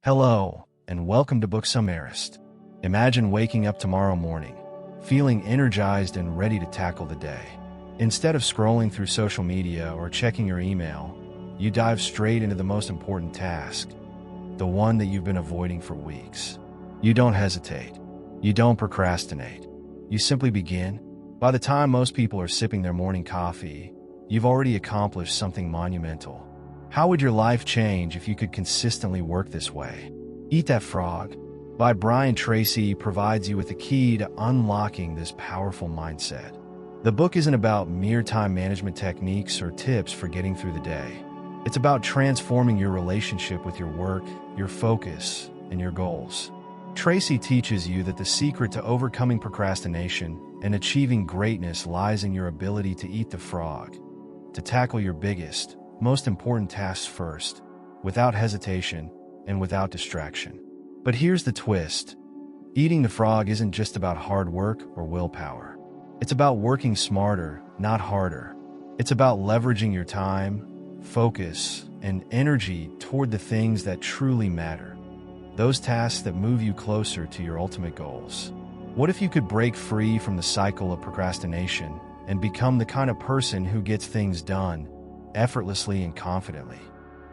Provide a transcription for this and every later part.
Hello, and welcome to Book Summarist. Imagine waking up tomorrow morning, feeling energized and ready to tackle the day. Instead of scrolling through social media or checking your email, you dive straight into the most important task, the one that you've been avoiding for weeks. You don't hesitate. You don't procrastinate. You simply begin. By the time most people are sipping their morning coffee, you've already accomplished something monumental. How would your life change if you could consistently work this way? Eatthatfrog by Brian Tracy provides you with the key to unlocking this powerful mindset. The book isn't about mere time management techniques or tips for getting through the day. It's about transforming your relationship with your work, your focus, and your goals. Tracy teaches you that the secret to overcoming procrastination and achieving greatness lies in your ability to eat the frog, to tackle your biggest, most important tasks first, without hesitation and without distraction. But here's the twist. Eating the frog isn't just about hard work or willpower. It's about working smarter, not harder. It's about leveraging your time, focus, and energy toward the things that truly matter. Those tasks that move you closer to your ultimate goals. What if you could break free from the cycle of procrastination and become the kind of person who gets things done effortlessly and confidently?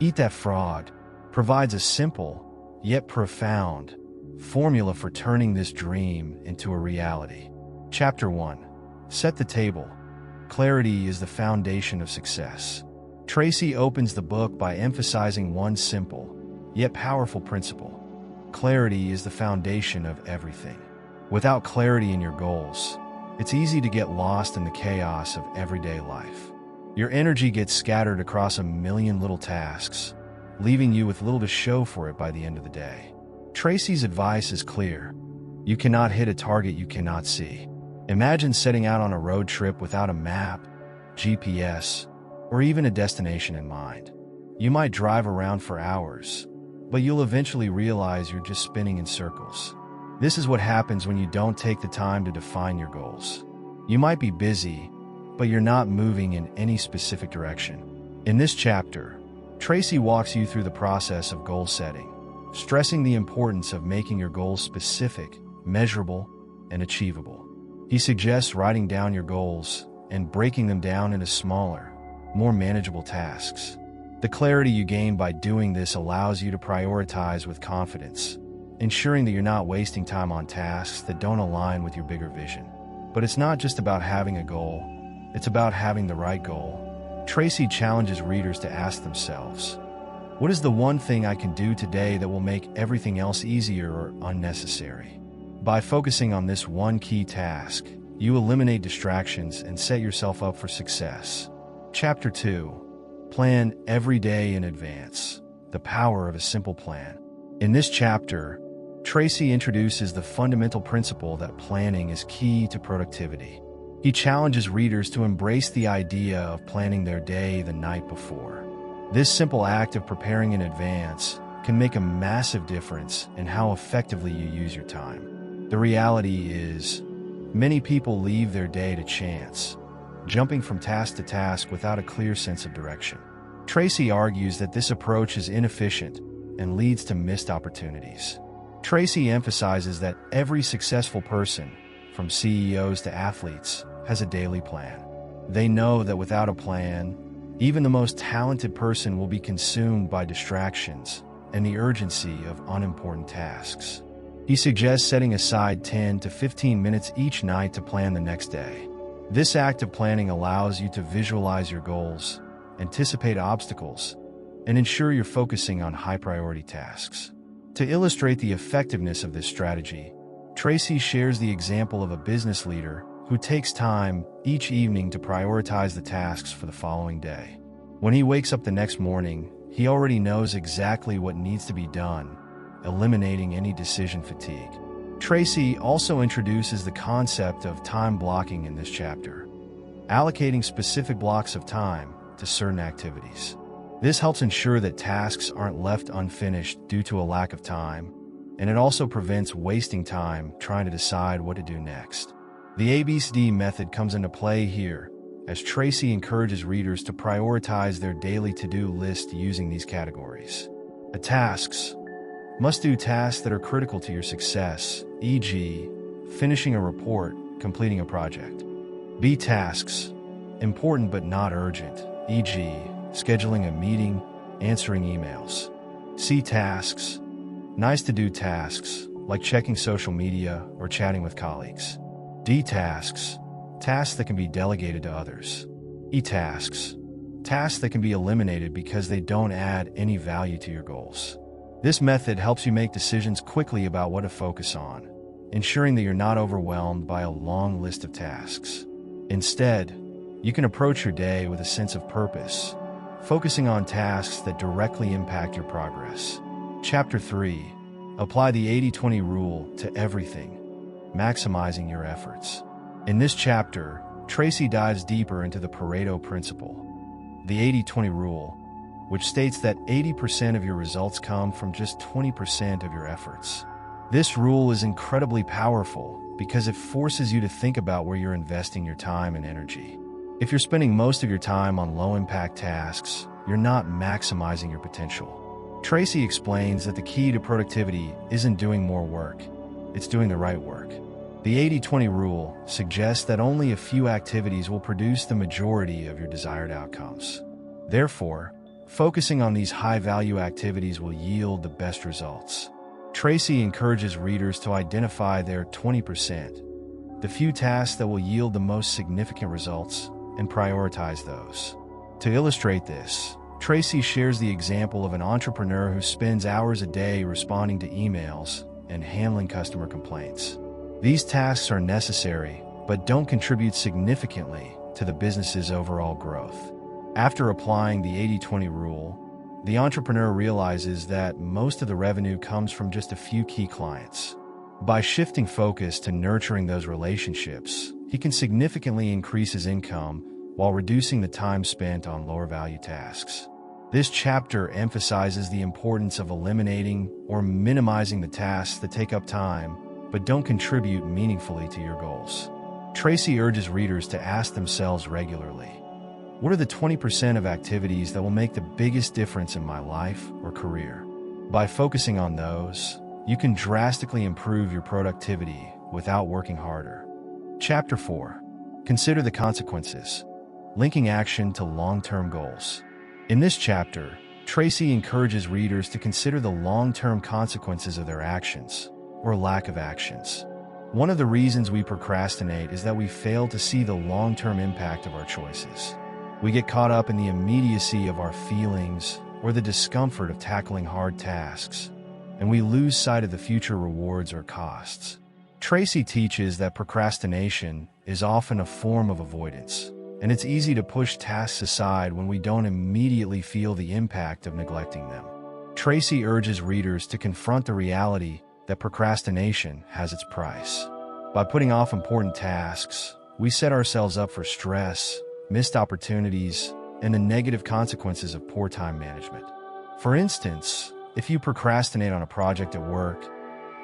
Eatthatfrog provides a simple, yet profound, formula for turning this dream into a reality. Chapter 1. Set the table. Clarity is the foundation of success. Tracy opens the book by emphasizing one simple, yet powerful principle. Clarity is the foundation of everything. Without clarity in your goals, it's easy to get lost in the chaos of everyday life. Your energy gets scattered across a million little tasks, leaving you with little to show for it by the end of the day. Tracy's advice is clear. You cannot hit a target you cannot see. Imagine setting out on a road trip without a map, GPS, or even a destination in mind. You might drive around for hours, but you'll eventually realize you're just spinning in circles. This is what happens when you don't take the time to define your goals. You might be busy, but you're not moving in any specific direction. In this chapter, Tracy walks you through the process of goal setting, stressing the importance of making your goals specific, measurable, and achievable. He suggests writing down your goals and breaking them down into smaller, more manageable tasks. The clarity you gain by doing this allows you to prioritize with confidence, ensuring that you're not wasting time on tasks that don't align with your bigger vision. But it's not just about having a goal, it's about having the right goal. Tracy challenges readers to ask themselves, what is the one thing I can do today that will make everything else easier or unnecessary? By focusing on this one key task, you eliminate distractions and set yourself up for success. Chapter 2. Plan every day in advance. The power of a simple plan. In this chapter, Tracy introduces the fundamental principle that planning is key to productivity. He challenges readers to embrace the idea of planning their day the night before. This simple act of preparing in advance can make a massive difference in how effectively you use your time. The reality is, many people leave their day to chance, jumping from task to task without a clear sense of direction. Tracy argues that this approach is inefficient and leads to missed opportunities. Tracy emphasizes that every successful person, from CEOs to athletes, has a daily plan. They know that without a plan, even the most talented person will be consumed by distractions and the urgency of unimportant tasks. He suggests setting aside 10 to 15 minutes each night to plan the next day. This act of planning allows you to visualize your goals, anticipate obstacles, and ensure you're focusing on high-priority tasks. To illustrate the effectiveness of this strategy, Tracy shares the example of a business leader who takes time each evening to prioritize the tasks for the following day. When he wakes up the next morning, he already knows exactly what needs to be done, eliminating any decision fatigue. Tracy also introduces the concept of time blocking in this chapter, allocating specific blocks of time to certain activities. This helps ensure that tasks aren't left unfinished due to a lack of time, and it also prevents wasting time trying to decide what to do next. The ABCD method comes into play here, as Tracy encourages readers to prioritize their daily to-do list using these categories. Tasks. Must-do tasks that are critical to your success, e.g., finishing a report, completing a project. B tasks, important but not urgent, e.g., scheduling a meeting, answering emails. C tasks, nice-to-do tasks, like checking social media or chatting with colleagues. D tasks, tasks that can be delegated to others. E tasks, tasks that can be eliminated because they don't add any value to your goals. This method helps you make decisions quickly about what to focus on, ensuring that you're not overwhelmed by a long list of tasks. Instead, you can approach your day with a sense of purpose, focusing on tasks that directly impact your progress. Chapter 3. Apply the 80-20 rule to everything, maximizing your efforts. In this chapter, Tracy dives deeper into the Pareto principle, the 80-20 rule, which states that 80% of your results come from just 20% of your efforts. This rule is incredibly powerful because it forces you to think about where you're investing your time and energy. If you're spending most of your time on low-impact tasks, you're not maximizing your potential. Tracy explains that the key to productivity isn't doing more work, it's doing the right work. The 80-20 rule suggests that only a few activities will produce the majority of your desired outcomes. Therefore, focusing on these high-value activities will yield the best results. Tracy encourages readers to identify their 20%, the few tasks that will yield the most significant results, and prioritize those. To illustrate this, Tracy shares the example of an entrepreneur who spends hours a day responding to emails and handling customer complaints. These tasks are necessary, but don't contribute significantly to the business's overall growth. After applying the 80-20 rule, the entrepreneur realizes that most of the revenue comes from just a few key clients. By shifting focus to nurturing those relationships, he can significantly increase his income while reducing the time spent on lower-value tasks. This chapter emphasizes the importance of eliminating or minimizing the tasks that take up time but don't contribute meaningfully to your goals. Tracy urges readers to ask themselves regularly, what are the 20% of activities that will make the biggest difference in my life or career? By focusing on those, you can drastically improve your productivity without working harder. Chapter 4. Consider the consequences, linking action to long-term goals. In this chapter, Tracy encourages readers to consider the long-term consequences of their actions, or lack of actions. One of the reasons we procrastinate is that we fail to see the long-term impact of our choices. We get caught up in the immediacy of our feelings or the discomfort of tackling hard tasks, and we lose sight of the future rewards or costs. Tracy teaches that procrastination is often a form of avoidance, and it's easy to push tasks aside when we don't immediately feel the impact of neglecting them. Tracy urges readers to confront the reality that procrastination has its price. By putting off important tasks, we set ourselves up for stress, missed opportunities, and the negative consequences of poor time management. For instance, if you procrastinate on a project at work,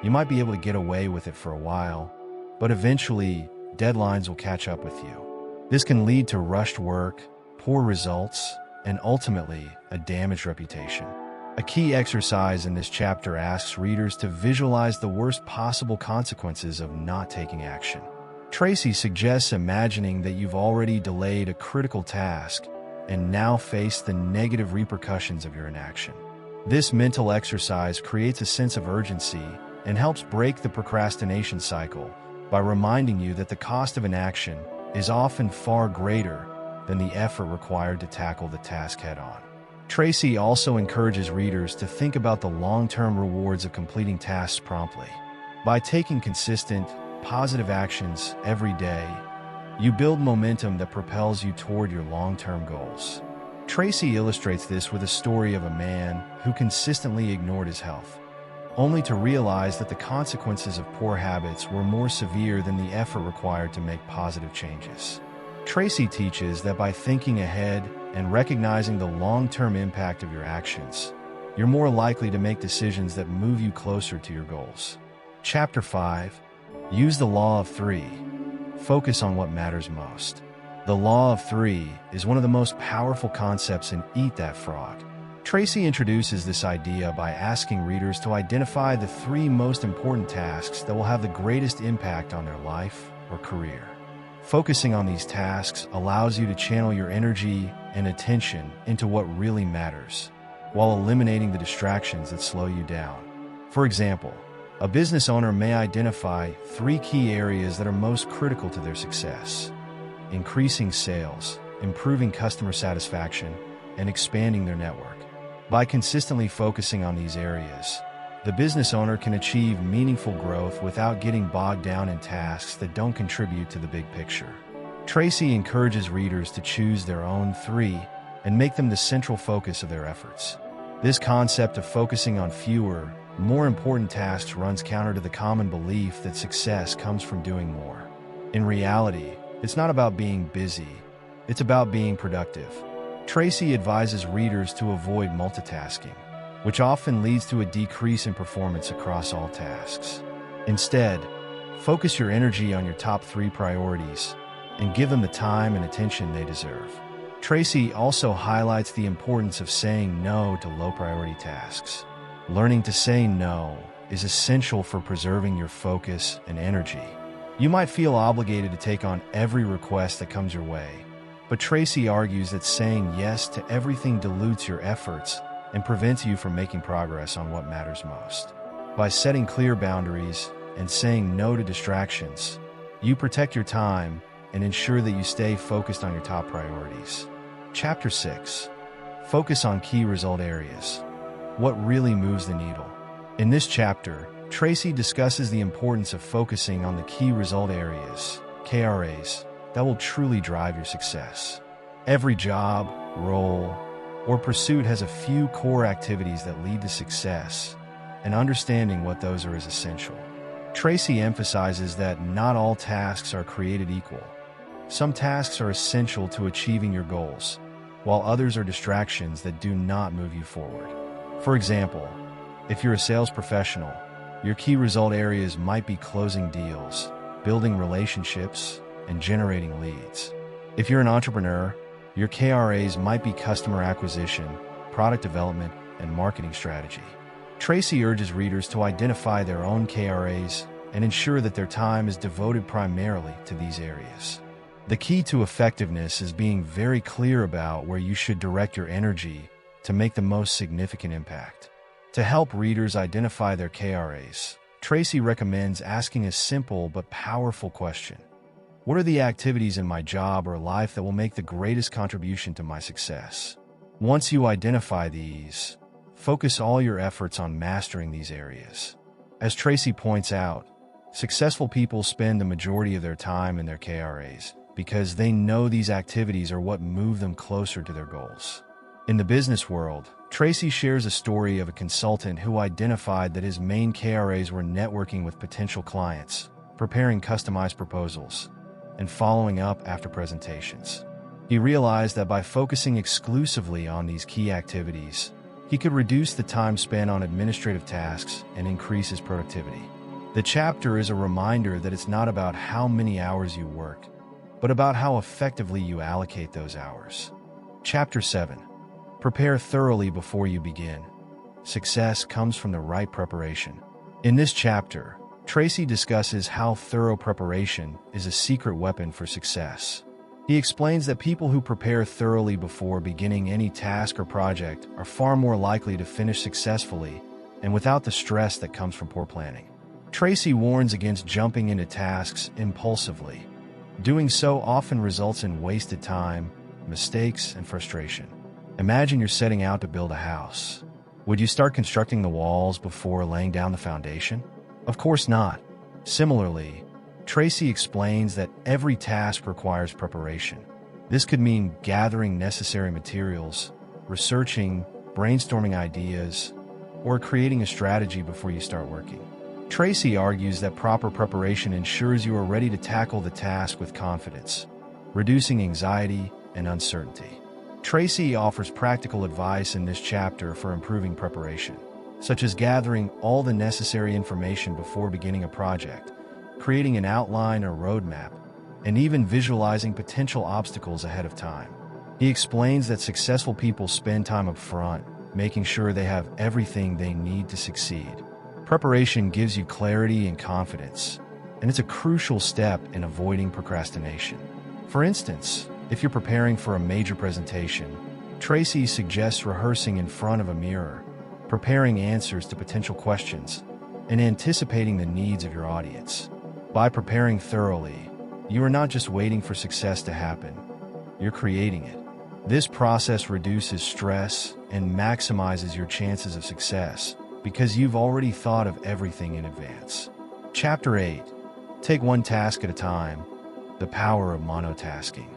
you might be able to get away with it for a while, but eventually, deadlines will catch up with you. This can lead to rushed work, poor results, and ultimately, a damaged reputation. A key exercise in this chapter asks readers to visualize the worst possible consequences of not taking action. Tracy suggests imagining that you've already delayed a critical task and now face the negative repercussions of your inaction. This mental exercise creates a sense of urgency and helps break the procrastination cycle by reminding you that the cost of inaction is often far greater than the effort required to tackle the task head-on. Tracy also encourages readers to think about the long-term rewards of completing tasks promptly. By taking consistent, positive actions every day, you build momentum that propels you toward your long-term goals. Tracy illustrates this with a story of a man who consistently ignored his health, only to realize that the consequences of poor habits were more severe than the effort required to make positive changes. Tracy teaches that by thinking ahead and recognizing the long-term impact of your actions, you're more likely to make decisions that move you closer to your goals. Chapter 5. Use the Law of 3. Focus on what matters most. The Law of 3 is one of the most powerful concepts in Eat That Frog, Tracy introduces this idea by asking readers to identify the 3 most important tasks that will have the greatest impact on their life or career. Focusing on these tasks allows you to channel your energy and attention into what really matters, while eliminating the distractions that slow you down. For example, a business owner may identify 3 key areas that are most critical to their success: increasing sales, improving customer satisfaction, and expanding their network. By consistently focusing on these areas, the business owner can achieve meaningful growth without getting bogged down in tasks that don't contribute to the big picture. Tracy encourages readers to choose their own 3 and make them the central focus of their efforts. This concept of focusing on fewer, more important tasks runs counter to the common belief that success comes from doing more. In reality, it's not about being busy, it's about being productive. Tracy advises readers to avoid multitasking, which often leads to a decrease in performance across all tasks. Instead, focus your energy on your top 3 priorities and give them the time and attention they deserve. Tracy also highlights the importance of saying no to low-priority tasks. Learning to say no is essential for preserving your focus and energy. You might feel obligated to take on every request that comes your way, but Tracy argues that saying yes to everything dilutes your efforts and prevents you from making progress on what matters most. By setting clear boundaries and saying no to distractions, you protect your time and ensure that you stay focused on your top priorities. Chapter 6. Focus on key result areas. What really moves the needle? In this chapter, Tracy discusses the importance of focusing on the key result areas, KRAs, that will truly drive your success. Every job, role, or pursuit has a few core activities that lead to success, and understanding what those are is essential. Tracy emphasizes that not all tasks are created equal. Some tasks are essential to achieving your goals, while others are distractions that do not move you forward. For example, if you're a sales professional, your key result areas might be closing deals, building relationships, and generating leads. If you're an entrepreneur, your KRAs might be customer acquisition, product development, and marketing strategy. Tracy urges readers to identify their own KRAs and ensure that their time is devoted primarily to these areas. The key to effectiveness is being very clear about where you should direct your energy to make the most significant impact. To help readers identify their KRAs, Tracy recommends asking a simple but powerful question. What are the activities in my job or life that will make the greatest contribution to my success? Once you identify these, focus all your efforts on mastering these areas. As Tracy points out, successful people spend the majority of their time in their KRAs because they know these activities are what move them closer to their goals. In the business world, Tracy shares a story of a consultant who identified that his main KRAs were networking with potential clients, preparing customized proposals, and following up after presentations. He realized that by focusing exclusively on these key activities, he could reduce the time spent on administrative tasks and increase his productivity. The chapter is a reminder that it's not about how many hours you work, but about how effectively you allocate those hours. Chapter 7. Prepare thoroughly before you begin. Success comes from the right preparation. In this chapter, Tracy discusses how thorough preparation is a secret weapon for success. He explains that people who prepare thoroughly before beginning any task or project are far more likely to finish successfully and without the stress that comes from poor planning. Tracy warns against jumping into tasks impulsively. Doing so often results in wasted time, mistakes, and frustration. Imagine you're setting out to build a house. Would you start constructing the walls before laying down the foundation? Of course not. Similarly, Tracy explains that every task requires preparation. This could mean gathering necessary materials, researching, brainstorming ideas, or creating a strategy before you start working. Tracy argues that proper preparation ensures you are ready to tackle the task with confidence, reducing anxiety and uncertainty. Tracy offers practical advice in this chapter for improving preparation, such as gathering all the necessary information before beginning a project, creating an outline or roadmap, and even visualizing potential obstacles ahead of time. He explains that successful people spend time up front, making sure they have everything they need to succeed. Preparation gives you clarity and confidence, and it's a crucial step in avoiding procrastination. For instance, if you're preparing for a major presentation, Tracy suggests rehearsing in front of a mirror, preparing answers to potential questions, and anticipating the needs of your audience. By preparing thoroughly, you are not just waiting for success to happen, you're creating it. This process reduces stress and maximizes your chances of success because you've already thought of everything in advance. Chapter 8. Take one task at a time. The power of monotasking.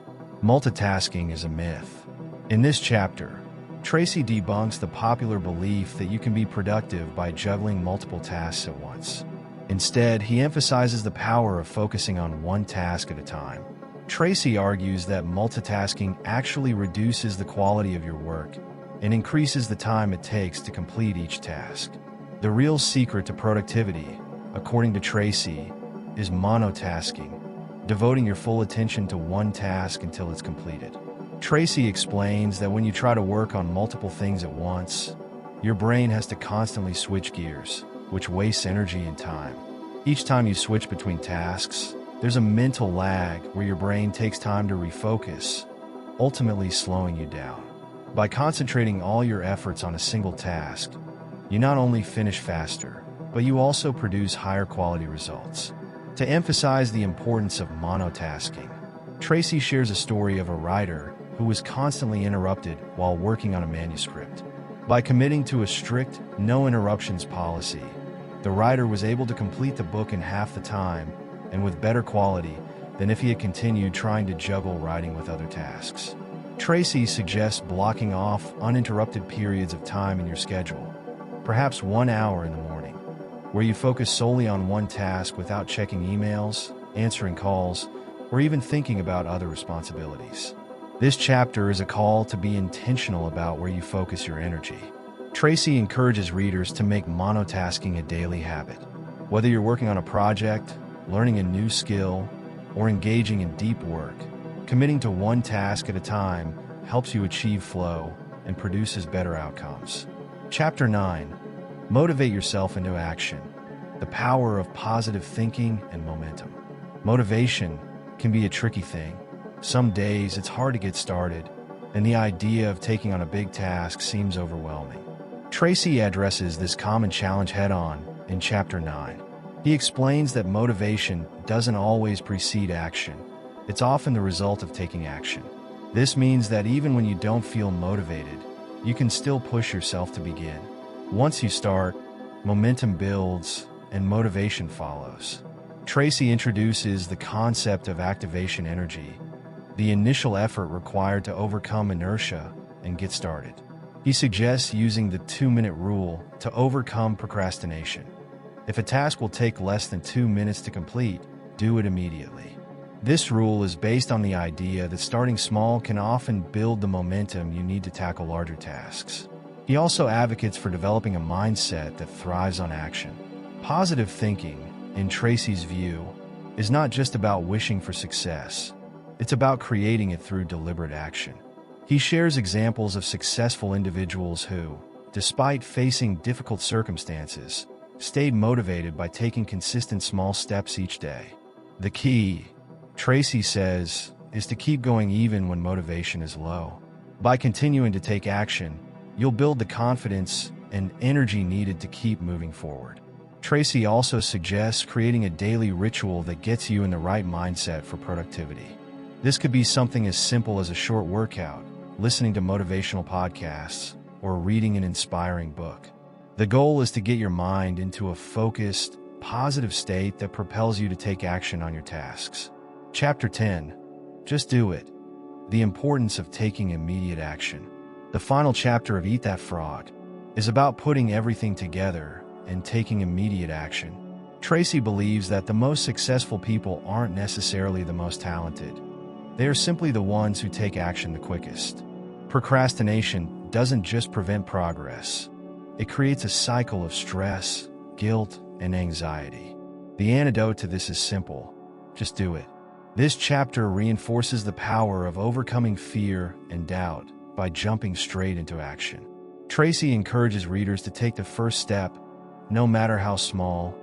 Multitasking is a myth. In this chapter, Tracy debunks the popular belief that you can be productive by juggling multiple tasks at once. Instead, he emphasizes the power of focusing on one task at a time. Tracy argues that multitasking actually reduces the quality of your work and increases the time it takes to complete each task. The real secret to productivity, according to Tracy, is monotasking, devoting your full attention to one task until it's completed. Tracy explains that when you try to work on multiple things at once, your brain has to constantly switch gears, which wastes energy and time. Each time you switch between tasks, there's a mental lag where your brain takes time to refocus, ultimately slowing you down. By concentrating all your efforts on a single task, you not only finish faster, but you also produce higher quality results. To emphasize the importance of monotasking, Tracy shares a story of a writer who was constantly interrupted while working on a manuscript. By committing to a strict no interruptions policy, the writer was able to complete the book in half the time and with better quality than if he had continued trying to juggle writing with other tasks. Tracy suggests blocking off uninterrupted periods of time in your schedule, perhaps 1 hour in the morning, where you focus solely on one task without checking emails, answering calls, or even thinking about other responsibilities. This chapter is a call to be intentional about where you focus your energy. Tracy encourages readers to make monotasking a daily habit. Whether you're working on a project, learning a new skill, or engaging in deep work, committing to one task at a time helps you achieve flow and produces better outcomes. Chapter 9. Motivate yourself into action. The power of positive thinking and momentum. Motivation can be a tricky thing. Some days it's hard to get started, and the idea of taking on a big task seems overwhelming. Tracy addresses this common challenge head-on in Chapter 9. He explains that motivation doesn't always precede action. It's often the result of taking action. This means that even when you don't feel motivated, you can still push yourself to begin. Once you start, momentum builds and motivation follows. Tracy introduces the concept of activation energy, the initial effort required to overcome inertia and get started. He suggests using the 2-minute rule to overcome procrastination. If a task will take less than 2 minutes to complete, do it immediately. This rule is based on the idea that starting small can often build the momentum you need to tackle larger tasks. He also advocates for developing a mindset that thrives on action. Positive thinking, in Tracy's view, is not just about wishing for success. It's about creating it through deliberate action. He shares examples of successful individuals who, despite facing difficult circumstances, stayed motivated by taking consistent small steps each day. The key, Tracy says, is to keep going even when motivation is low. By continuing to take action, you'll build the confidence and energy needed to keep moving forward. Tracy also suggests creating a daily ritual that gets you in the right mindset for productivity. This could be something as simple as a short workout, listening to motivational podcasts, or reading an inspiring book. The goal is to get your mind into a focused, positive state that propels you to take action on your tasks. Chapter 10. Just do it. The importance of taking immediate action. The final chapter of Eatthatfrog is about putting everything together and taking immediate action. Tracy believes that the most successful people aren't necessarily the most talented. They are simply the ones who take action the quickest. Procrastination doesn't just prevent progress. It creates a cycle of stress, guilt, and anxiety. The antidote to this is simple. Just do it. This chapter reinforces the power of overcoming fear and doubt by jumping straight into action. Tracy encourages readers to take the first step, no matter how small,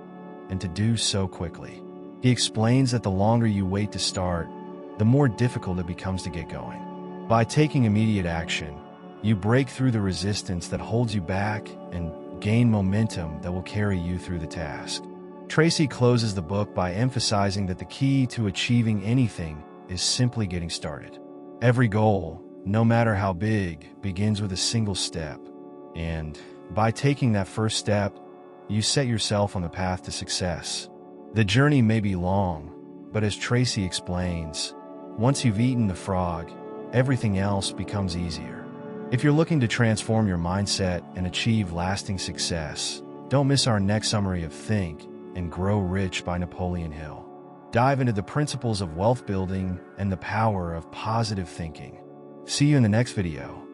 and to do so quickly. He explains that the longer you wait to start, the more difficult it becomes to get going. By taking immediate action, you break through the resistance that holds you back and gain momentum that will carry you through the task. Tracy closes the book by emphasizing that the key to achieving anything is simply getting started. Every goal, no matter how big, begins with a single step. And by taking that first step, you set yourself on the path to success. The journey may be long, but as Tracy explains, once you've eaten the frog, everything else becomes easier. If you're looking to transform your mindset and achieve lasting success, don't miss our next summary of Think and Grow Rich by Napoleon Hill. Dive into the principles of wealth building and the power of positive thinking. See you in the next video.